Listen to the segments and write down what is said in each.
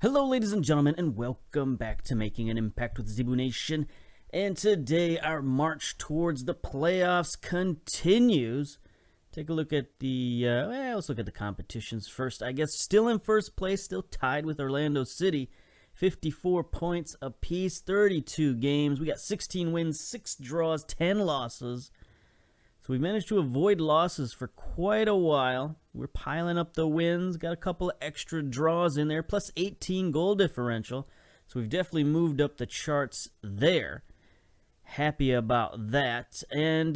Hello ladies and gentlemen, and welcome back to Making an Impact with Zebu Nation. And today our march towards the playoffs continues. Take a look at the, let's look at the competitions first. I guess still in first place, still tied with Orlando City. 54 points apiece, 32 games. We got 16 wins, 6 draws, 10 losses. So we managed to avoid losses for quite a while. We're piling up the wins, got a couple of extra draws in there, plus 18 goal differential. So we've definitely moved up the charts there. Happy about that. And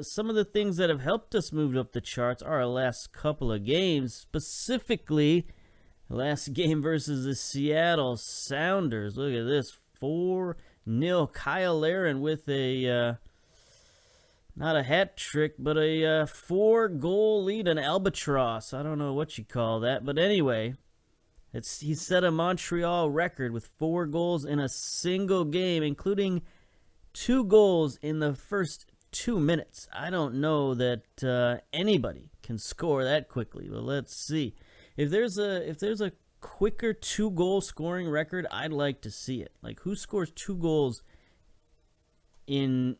some of the things that have helped us move up the charts are our last couple of games. Specifically, the last game versus the Seattle Sounders. Look at this, 4-0. Kyle Larin with a... not a hat trick, but a 4-goal lead, an albatross. I don't know what you call that, but anyway, he set a Montreal record with 4 goals in a single game, including 2 goals in the first 2 minutes. I don't know that anybody can score that quickly, but let's see. If there's a quicker 2-goal scoring record, I'd like to see it. Like, who scores 2 goals in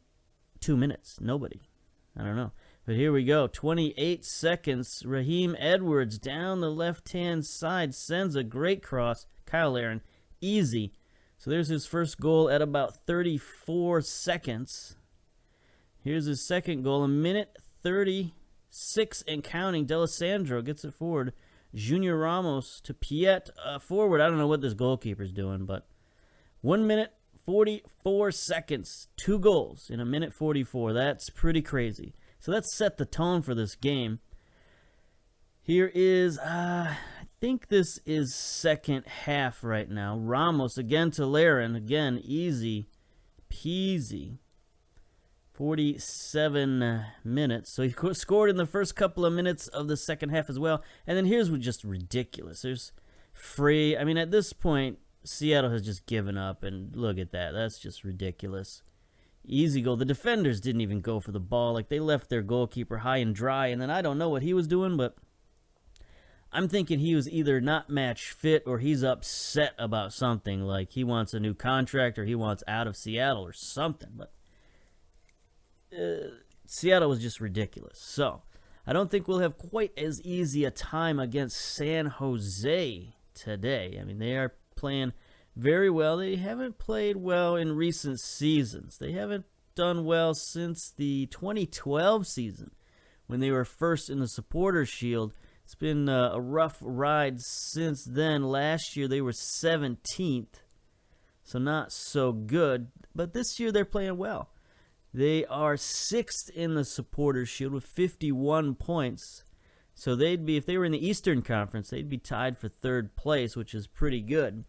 2 minutes? Nobody. I don't know. But here we go. 28 seconds. Raheem Edwards down the left-hand side sends a great cross. Kyle Larin. Easy. So there's his first goal at about 34 seconds. Here's his second goal. 1:36 and counting. D'Alessandro gets it forward. Junior Ramos to Piet forward. I don't know what this goalkeeper's doing, but 1 minute 44 seconds, 2 goals in 1:44. That's pretty crazy. So that set the tone for this game. Here is, I think this is second half right now. Ramos again to Larin. Again, easy peasy. 47 minutes. So he scored in the first couple of minutes of the second half as well. And then here's what's just ridiculous. There's free. I mean, at this point, Seattle has just given up, and look at that. That's just ridiculous. Easy goal. The defenders didn't even go for the ball. Like, they left their goalkeeper high and dry, and then I don't know what he was doing, but I'm thinking he was either not match fit or he's upset about something, like he wants a new contract or he wants out of Seattle or something. But Seattle was just ridiculous. So I don't think we'll have quite as easy a time against San Jose today. I mean, they are playing very well. They haven't played well in recent seasons. They haven't done well since the 2012 season when they were first in the Supporters' Shield. It's been a rough ride since then. Last year they were 17th, so not so good. But this year they're playing well. They are 6th in the Supporters' Shield with 51 points. So they'd be, if they were in the Eastern Conference, they'd be tied for 3rd place, which is pretty good.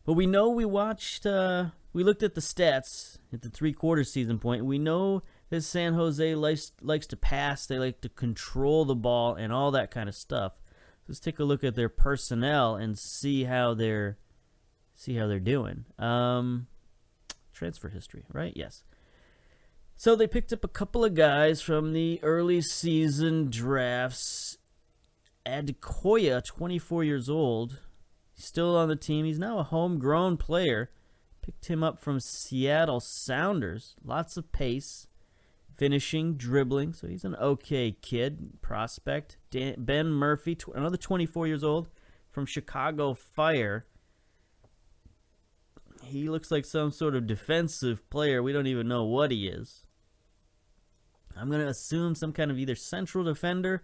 But we know we looked at the stats at the 3/4 season point. We know that San Jose likes to pass. They like to control the ball and all that kind of stuff. Let's take a look at their personnel and see how they're doing. Transfer history, right? Yes. So they picked up a couple of guys from the early season drafts. Adekoya, 24 years old. He's still on the team. He's now a homegrown player. Picked him up from Seattle Sounders. Lots of pace, finishing, dribbling. So he's an okay kid, prospect. Ben Murphy, another 24 years old, from Chicago Fire. He looks like some sort of defensive player. We don't even know what he is. I'm going to assume some kind of either central defender.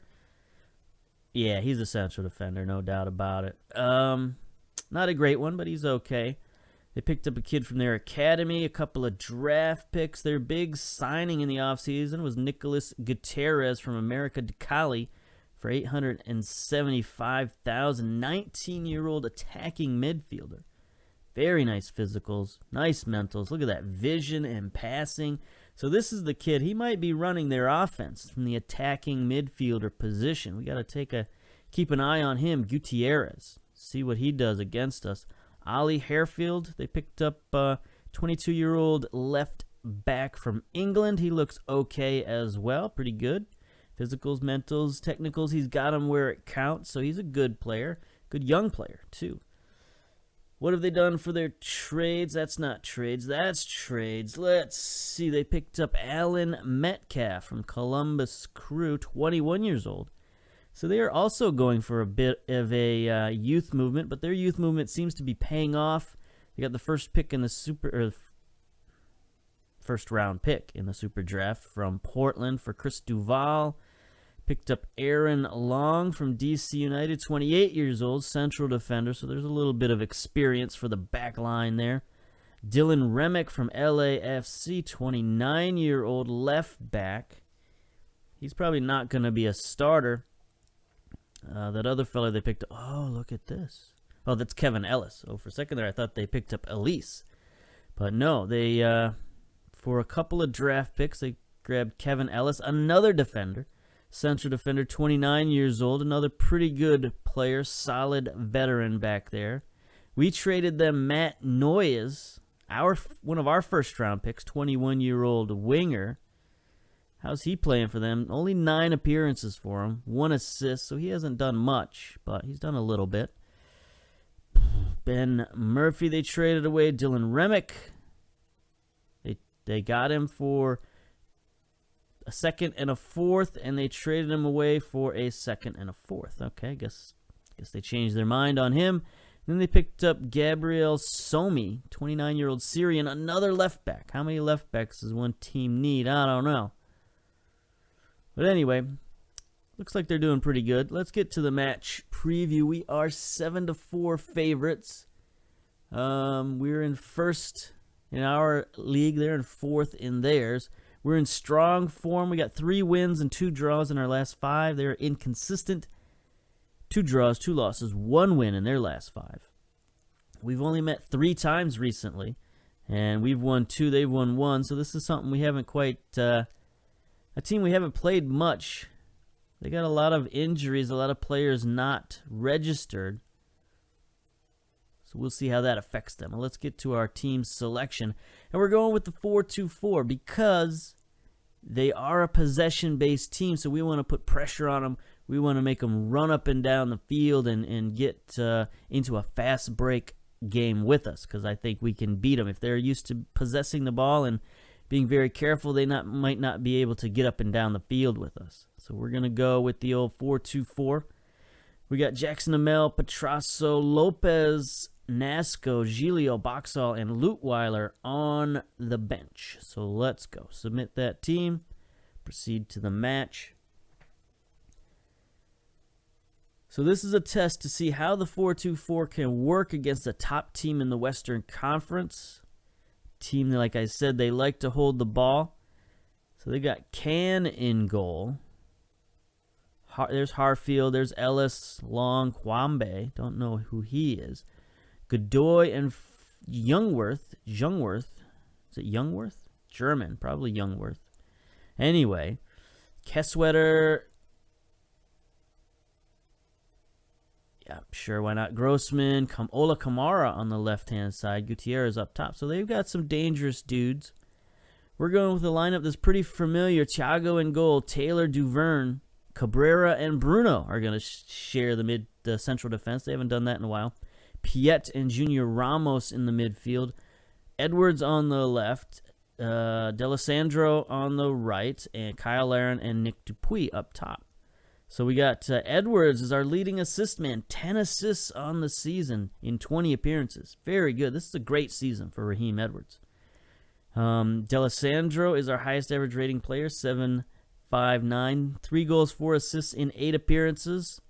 Yeah, he's a central defender, no doubt about it. Not a great one, but he's okay. They picked up a kid from their academy, a couple of draft picks. Their big signing in the offseason was Nicholas Gutierrez from America de Cali for $875,000. 19-year-old attacking midfielder. Very nice physicals, nice mentals. Look at that vision and passing. So this is the kid. He might be running their offense from the attacking midfielder position. We got to keep an eye on him, Gutierrez. See what he does against us. Ali Harefield, they picked up 22-year-old left back from England. He looks okay as well, pretty good. Physicals, mentals, technicals, he's got them where it counts, so he's a good player. Good young player, too. What have they done for their trades? That's not trades. That's trades. Let's see. They picked up Alan Metcalf from Columbus Crew, 21 years old. So they are also going for a bit of a youth movement, but their youth movement seems to be paying off. They got the first pick in the first round pick in the Super Draft from Portland for Chris Duval. Picked up Aaron Long from DC United, 28 years old, central defender, so there's a little bit of experience for the back line there. Dylan Remick from LAFC, 29-year-old left back. He's probably not going to be a starter. That other fella they picked up, oh, look at this. Oh, that's Kevin Ellis. Oh, for a second there, I thought they picked up Elise. But no, they, for a couple of draft picks, they grabbed Kevin Ellis, another defender. Central defender, 29 years old, another pretty good player, solid veteran back there. We traded them Matt Noyes, one of our first-round picks, 21-year-old winger. How's he playing for them? Only 9 appearances for him, 1 assist, so he hasn't done much, but he's done a little bit. Ben Murphy, they traded away. Dylan Remick, they got him for a second and a fourth, and they traded him away for a second and a fourth. Okay, guess they changed their mind on him. Then they picked up Gabriel Somi, 29-year-old Syrian, another left back. How many left backs does one team need? I don't know. But anyway, looks like they're doing pretty good. Let's get to the match preview. We are 7-4 favorites. We're in first in our league. They're in fourth in theirs. We're in strong form. We got 3 wins and 2 draws in our last 5. They're inconsistent. 2 draws, 2 losses, 1 win in their last 5. We've only met 3 times recently, and we've won 2. They've won 1. So this is something we haven't quite, a team we haven't played much. They got a lot of injuries, a lot of players not registered. So we'll see how that affects them. Well, let's get to our team selection. And we're going with the 4-2-4 because they are a possession-based team, so we want to put pressure on them. We want to make them run up and down the field and get into a fast break game with us because I think we can beat them. If they're used to possessing the ball and being very careful, they might not be able to get up and down the field with us. So we're going to go with the old 4-2-4. We got Jackson Amel, Petrasso, Lopez, Nasco, Gilio, Boxall, and Lutweiler on the bench. So let's go. Submit that team. Proceed to the match. So this is a test to see how the 4-2-4 can work against a top team in the Western Conference. Team, like I said, they like to hold the ball. So they got Can in goal. There's Harfield. There's Ellis, Long, Kwambe. Don't know who he is. Godoy and Youngworth. Is it Youngworth? German, probably Youngworth. Anyway, Kesswetter. Yeah, sure, why not? Grossman, Ola Kamara on the left-hand side. Gutierrez up top. So they've got some dangerous dudes. We're going with a lineup that's pretty familiar. Thiago in goal. Taylor, Duverne, Cabrera, and Bruno are going to share the central defense. They haven't done that in a while. Piet and Junior Ramos in the midfield. Edwards on the left. D'Alessandro on the right. And Kyle Larin and Nick Dupuis up top. So we got Edwards as our leading assist man. 10 assists on the season in 20 appearances. Very good. This is a great season for Raheem Edwards. D'Alessandro is our highest average rating player. 7.59. 3 goals, 4 assists in 8 appearances.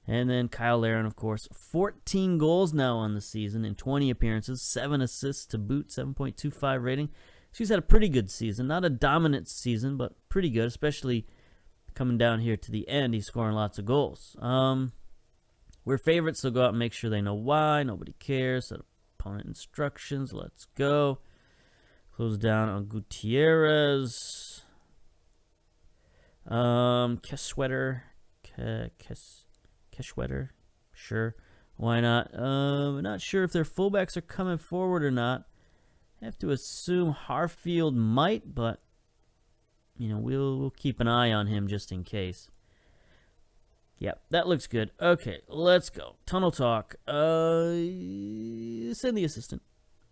And then Kyle Larin, of course, 14 goals now on the season in 20 appearances, 7 assists to boot, 7.25 rating. So he's had a pretty good season. Not a dominant season, but pretty good, especially coming down here to the end. He's scoring lots of goals. We're favorites, so go out and make sure they know why. Nobody cares. Set opponent instructions. Let's go. Close down on Gutierrez. Kesswetter. Keshwetter, sure, why not? Not sure if their fullbacks are coming forward or not. I have to assume Harfield might, but you know we'll keep an eye on him just in case. Yep, that looks good. Okay, let's go. Tunnel talk. Send the assistant.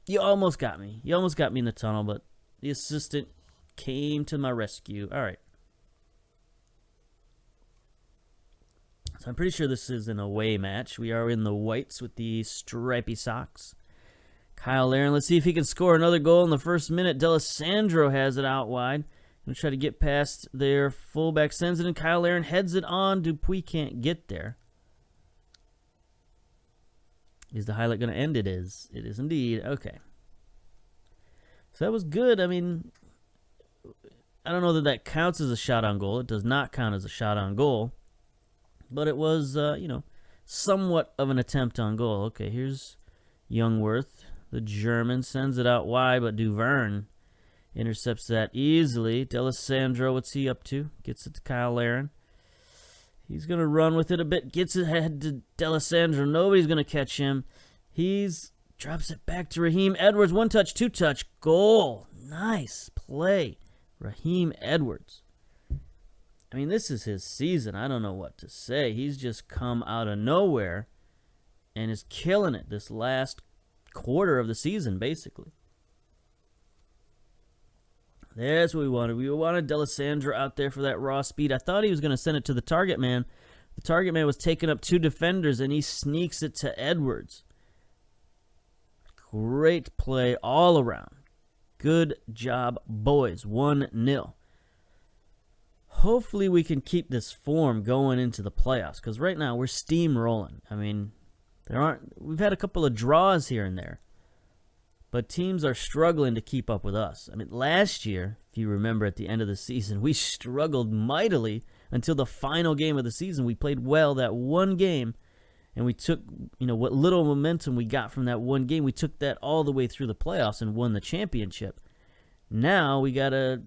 You almost got me. You almost got me in the tunnel, but the assistant came to my rescue. All right. So I'm pretty sure this is an away match. We are in the whites with the stripy socks. Kyle Larin, let's see if he can score another goal in the first minute. D'Alessandro has it out wide. Going to try to get past their fullback. Sends it in. Kyle Larin heads it on. Dupuis can't get there. Is the highlight going to end? It is. It is indeed. Okay. So that was good. I mean, I don't know that that counts as a shot on goal. It does not count as a shot on goal. But it was, somewhat of an attempt on goal. Okay, here's Youngworth. The German sends it out wide, but Duverne intercepts that easily. D'Alessandro, what's he up to? Gets it to Kyle Larin. He's going to run with it a bit. Gets it ahead to D'Alessandro. Nobody's going to catch him. Drops it back to Raheem Edwards. One touch, two touch. Goal. Nice play. Raheem Edwards. I mean, this is his season. I don't know what to say. He's just come out of nowhere and is killing it this last quarter of the season, basically. That's what we wanted. We wanted D'Alessandro out there for that raw speed. I thought he was going to send it to the target man. The target man was taking up two defenders, and he sneaks it to Edwards. Great play all around. Good job, boys. 1-0. Hopefully we can keep this form going into the playoffs, because right now we're steamrolling. I mean, we've had a couple of draws here and there, but teams are struggling to keep up with us. I mean, last year, if you remember at the end of the season, we struggled mightily until the final game of the season. We played well that one game, and we took, what little momentum we got from that one game, we took that all the way through the playoffs and won the championship. Now we got to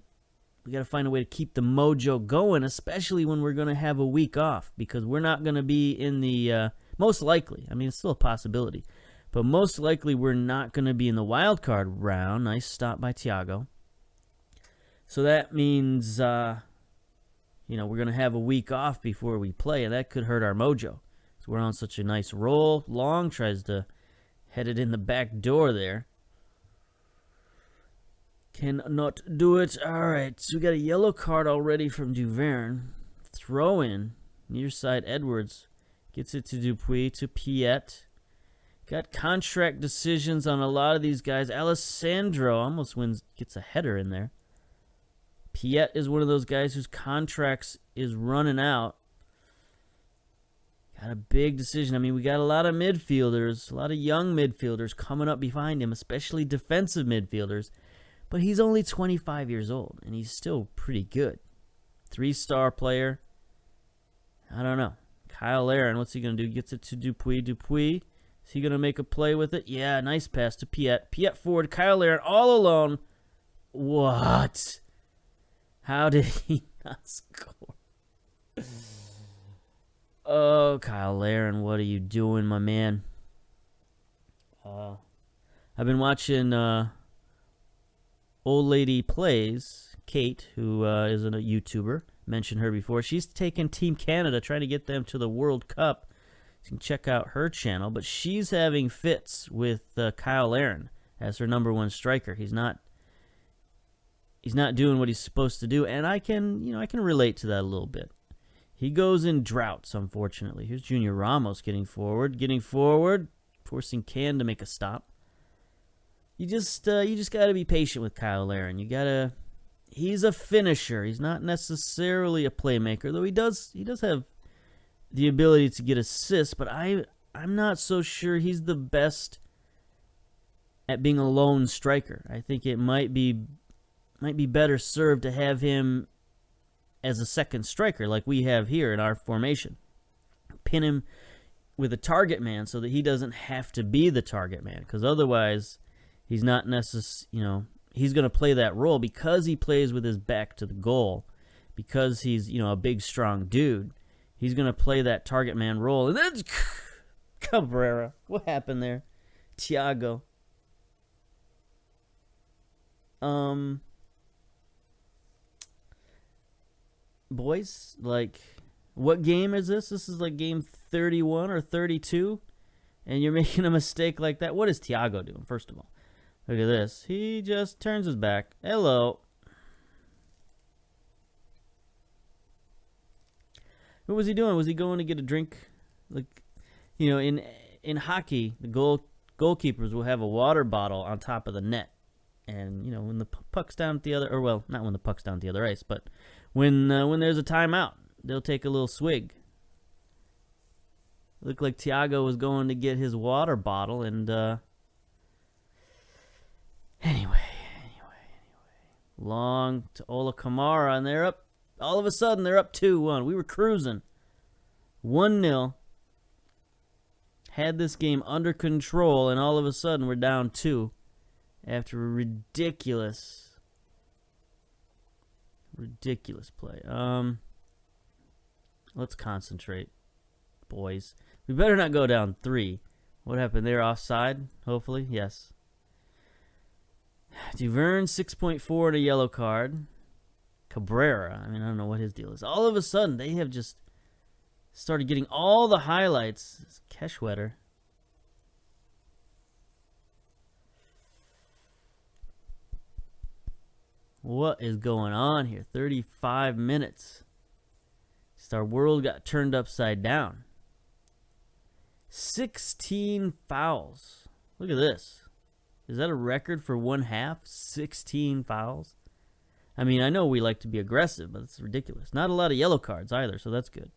find a way to keep the mojo going, especially when we're going to have a week off, because we're not going to be in the most likely. I mean, it's still a possibility. But most likely we're not going to be in the wild card round. Nice stop by Thiago. So that means, we're going to have a week off before we play, and that could hurt our mojo. So we're on such a nice roll. Long tries to head it in the back door there. Cannot do it. All right, so we got a yellow card already from Duverne. Throw in. Near side Edwards. Gets it to Dupuis, to Piet. Got contract decisions on a lot of these guys. Alessandro almost gets a header in there. Piet is one of those guys whose contracts is running out. Got a big decision. I mean, we got a lot of midfielders, a lot of young midfielders coming up behind him, especially defensive midfielders. But he's only 25 years old, and he's still pretty good. 3-star player. I don't know. Kyle Larin, what's he going to do? Gets it to Dupuis. Dupuis, is he going to make a play with it? Yeah, nice pass to Piet. Piet forward. Kyle Larin all alone. What? How did he not score? Oh, Kyle Larin, what are you doing, my man? I've been watching Old Lady Plays, Kate, who is a YouTuber. Mentioned her before. She's taken Team Canada, trying to get them to the World Cup. You can check out her channel, but she's having fits with Kyle Larin as her number one striker. He's not doing what he's supposed to do, and I can relate to that a little bit. He goes in droughts, unfortunately. Here's Junior Ramos getting forward, forcing Can to make a stop. You just got to be patient with Kyle Larin. He's a finisher. He's not necessarily a playmaker, though he does have the ability to get assists, but I'm not so sure he's the best at being a lone striker. I think it might be better served to have him as a second striker like we have here in our formation. Pin him with a target man so that he doesn't have to be the target man, because otherwise he's not necessarily, he's going to play that role because he plays with his back to the goal, because he's, a big, strong dude. He's going to play that target man role. And then Cabrera. What happened there? Thiago. Boys, What game is this? This is like game 31 or 32, and you're making a mistake like that. What is Thiago doing, first of all? Look at this. He just turns his back. Hello. What was he doing? Was he going to get a drink? Like, you know, in hockey, the goalkeepers will have a water bottle on top of the net. And, you know, when the puck's down at the other, or well, not when the puck's down at the other ice, but when there's a timeout, they'll take a little swig. Looked like Thiago was going to get his water bottle, and anyway. Long to Ola Kamara, and they're up. All of a sudden, they're up 2-1. We were cruising. 1-0. Had this game under control, and all of a sudden, we're down 2 after a ridiculous play. Let's concentrate, boys. We better not go down 3. What happened there? Offside, hopefully? Yes. Duvern, 6.4 and a yellow card. Cabrera, I mean, I don't know what his deal is. All of a sudden, they have just started getting all the highlights. It's Keshwetter. What is going on here? 35 minutes. Our world got turned upside down. 16 fouls. Look at this. Is that a record for one half? 16 fouls? I mean, I know we like to be aggressive, but it's ridiculous. Not a lot of yellow cards either, so that's good.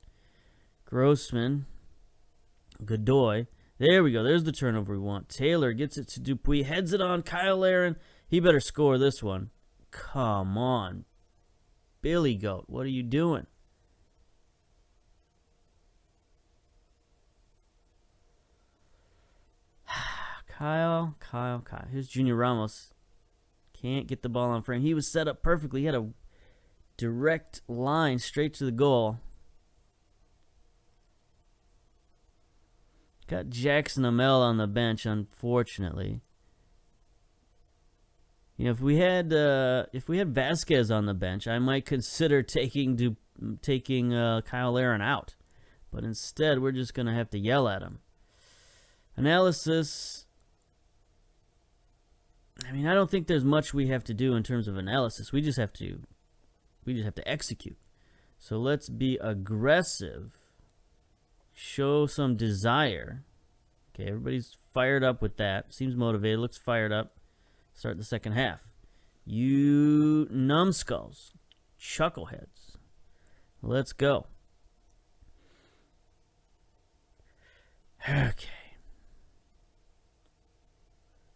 Grossman. Godoy. There we go. There's the turnover we want. Taylor gets it to Dupuis. Heads it on Kyle Larin. He better score this one. Come on. Billy Goat, what are you doing? Kyle. Here's Junior Ramos. Can't get the ball on frame. He was set up perfectly. He had a direct line straight to the goal. Got Jackson Amell on the bench, unfortunately. You know, if we had Vasquez on the bench, I might consider taking Kyle Larin out. But instead, we're just going to have to yell at him. Analysis. I mean, I don't think there's much we have to do in terms of analysis. We just have to execute. So let's be aggressive. Show some desire. Okay, everybody's fired up with that. Seems motivated. Looks fired up. Start the second half. You numbskulls. Chuckleheads. Let's go. Okay.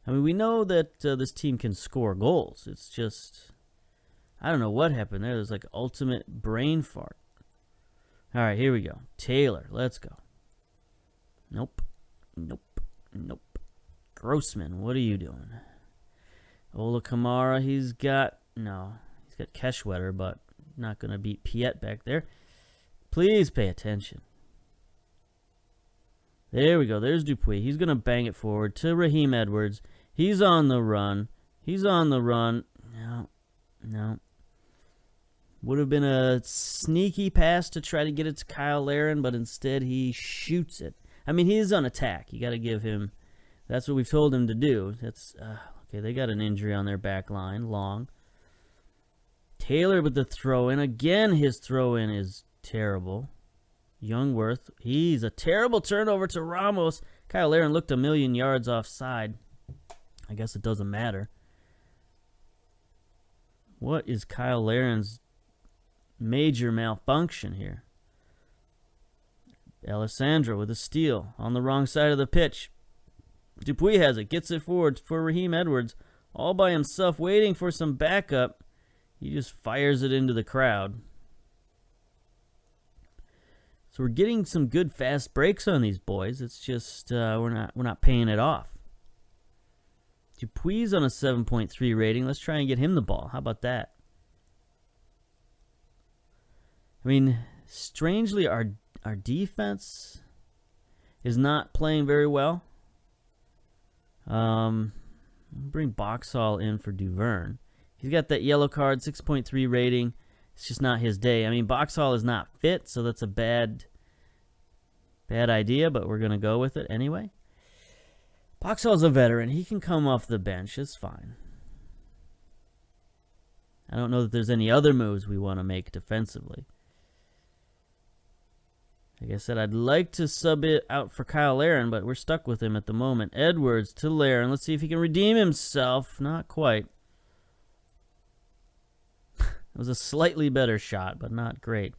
I mean, we know that this team can score goals. It's just, I don't know what happened there. There's like ultimate brain fart. All right, here we go. Taylor, let's go. Nope. Grossman, what are you doing? Ola Kamara, he's got Keshwetter, but not going to beat Piet back there. Please pay attention. There we go. There's Dupuis. He's going to bang it forward to Raheem Edwards. He's on the run. No. Would have been a sneaky pass to try to get it to Kyle Larin, but instead he shoots it. I mean, he is on attack. You got to give him. That's what we've told him to do. That's okay. They got an injury on their back line. Long. Taylor with the throw-in. Again, his throw-in is terrible. Youngworth. He's a terrible turnover to Ramos. Kyle Larin looked a million yards offside. I guess it doesn't matter. What is Kyle Larin's major malfunction here? Alessandro with a steal on the wrong side of the pitch. Dupuis has it. Gets it forward for Raheem Edwards. All by himself, waiting for some backup. He just fires it into the crowd. So we're getting some good fast breaks on these boys. It's just we're not paying it off. Dupuis on a 7.3 rating. Let's try and get him the ball. How about that? I mean, strangely, our defense is not playing very well. Bring Boxall in for Duvern. He's got that yellow card, 6.3 rating. It's just not his day. I mean, Boxall is not fit, so that's a bad idea, but we're going to go with it anyway. Boxall's a veteran. He can come off the bench. It's fine. I don't know that there's any other moves we want to make defensively. Like I said, I'd like to sub it out for Kyle Larin, but we're stuck with him at the moment. Edwards to Larin. Let's see if he can redeem himself. Not quite. It was a slightly better shot, but not great.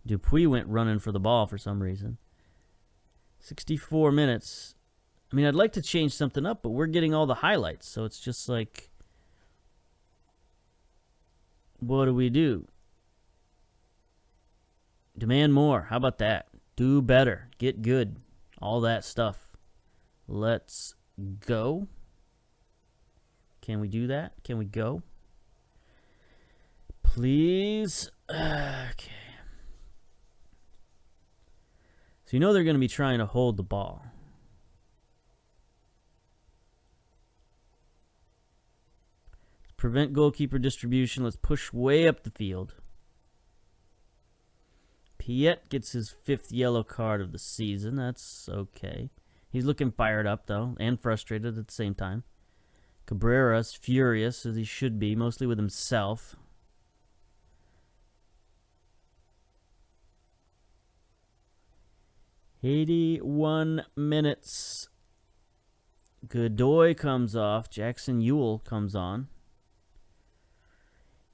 Dupuis went running for the ball for some reason. 64 minutes. I mean, I'd like to change something up, but we're getting all the highlights, so it's just like, what do we do? Demand more. How about that? Do better. Get good. All that stuff. Let's go. Can we do that? Can we go? Please. Okay. So you know they're going to be trying to hold the ball. Let's prevent goalkeeper distribution. Let's push way up the field. Piet gets his 5th yellow card of the season. That's okay. He's looking fired up, though, and frustrated at the same time. Cabrera's furious, as he should be, mostly with himself. "81 minutes. Godoy comes off. Jackson Ewell comes on.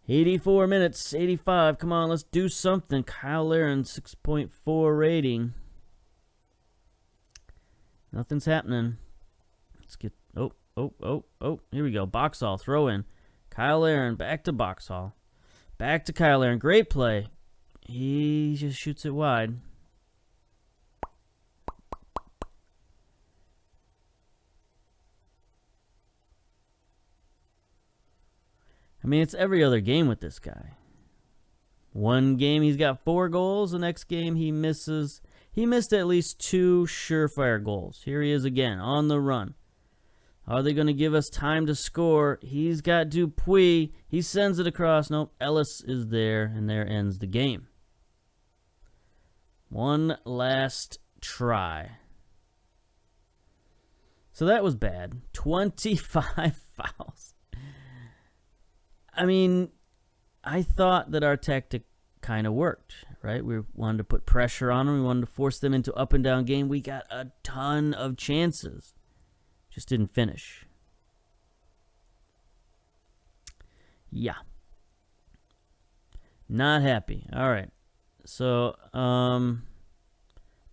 84 minutes. 85. Come on, let's do something. Kyle Larin, 6.4 rating. Nothing's happening. Let's get... Oh. Here we go. Boxall, throw in. Kyle Larin, back to Boxall. Back to Kyle Larin. Great play. He just shoots it wide. I mean, it's every other game with this guy. One game he's got 4 goals. The next game he misses. He missed at least 2 surefire goals. Here he is again on the run. Are they going to give us time to score? He's got Dupuis. He sends it across. Nope, Ellis is there, and there ends the game. One last try. So that was bad. 25 fouls. I mean, I thought that our tactic kind of worked, right? We wanted to put pressure on them. We wanted to force them into up and down game. We got a ton of chances. Just didn't finish. Yeah. Not happy. All right. So,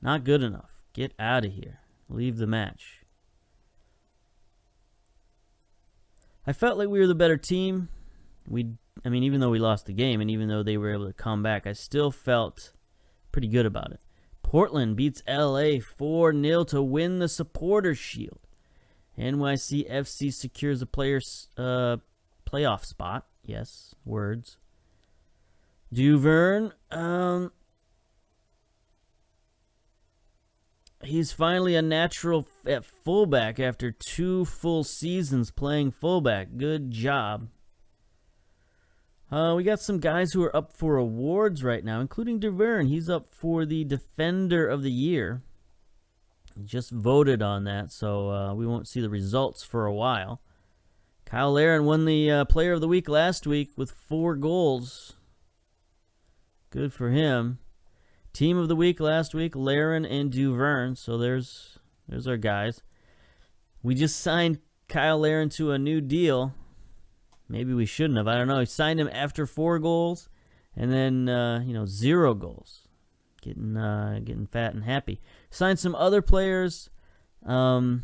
not good enough. Get out of here. Leave the match. I felt like we were the better team. I mean, even though we lost the game and even though they were able to come back, I still felt pretty good about it. Portland beats LA 4-0 to win the Supporters Shield. NYCFC secures a player's playoff spot. Yes, words. Duverne, he's finally a natural at fullback after 2 full seasons playing fullback. Good job. We got some guys who are up for awards right now, including Duverne. He's up for the Defender of the Year. Just voted on that, so we won't see the results for a while. Kyle Larin won the Player of the Week last week with 4 goals. Good for him. Team of the Week last week, Larin and Duverne. So there's our guys. We just signed Kyle Larin to a new deal. Maybe we shouldn't have. I don't know. He signed him after 4 goals, and then 0 goals. Getting fat and happy. Signed some other players. Signed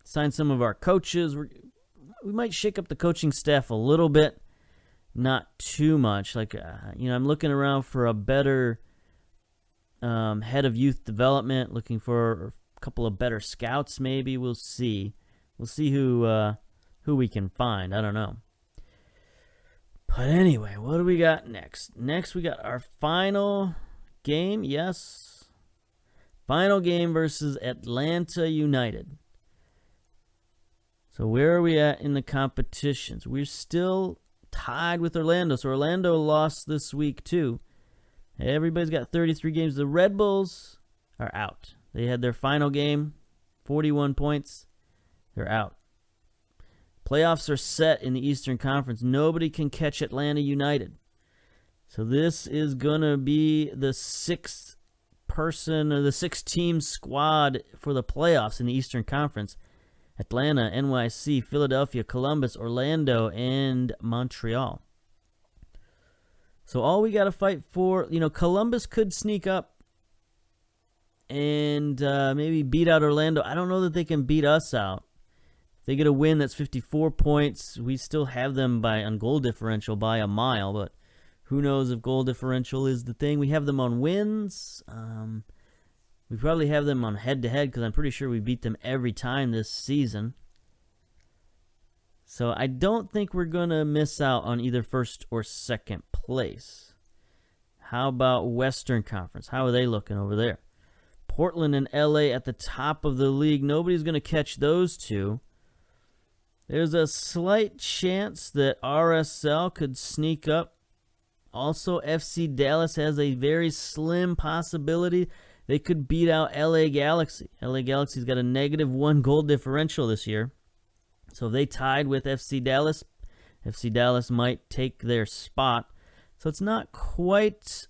some of our coaches. We might shake up the coaching staff a little bit, not too much. Like I'm looking around for a better head of youth development. Looking for a couple of better scouts. Maybe we'll see. We'll see who we can find. I don't know. But anyway, what do we got next? Next, we got our final game. Yes. Final game versus Atlanta United. So where are we at in the competitions? We're still tied with Orlando. So Orlando lost this week too. Everybody's got 33 games. The Red Bulls are out. They had their final game, 41 points. They're out. Playoffs are set in the Eastern Conference. Nobody can catch Atlanta United. So this is going to be the sixth team squad for the playoffs in the Eastern Conference. Atlanta, NYC, Philadelphia, Columbus, Orlando, and Montreal. So all we got to fight for, Columbus could sneak up and maybe beat out Orlando. I don't know that they can beat us out. If they get a win, that's 54 points. We still have them on goal differential by a mile, but who knows if goal differential is the thing. We have them on wins. We probably have them on head-to-head because I'm pretty sure we beat them every time this season. So I don't think we're going to miss out on either first or second place. How about Western Conference? How are they looking over there? Portland and LA at the top of the league. Nobody's going to catch those two. There's a slight chance that RSL could sneak up. Also, FC Dallas has a very slim possibility. They could beat out LA Galaxy. LA Galaxy's got a -1 goal differential this year. So if they tied with FC Dallas might take their spot. So it's not quite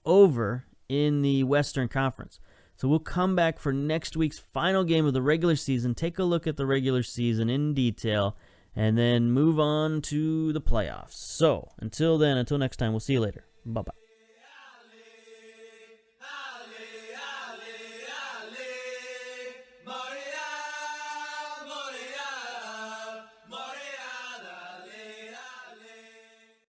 over in the Western Conference. So we'll come back for next week's final game of the regular season, take a look at the regular season in detail, and then move on to the playoffs. So until then, until next time, we'll see you later. Bye-bye.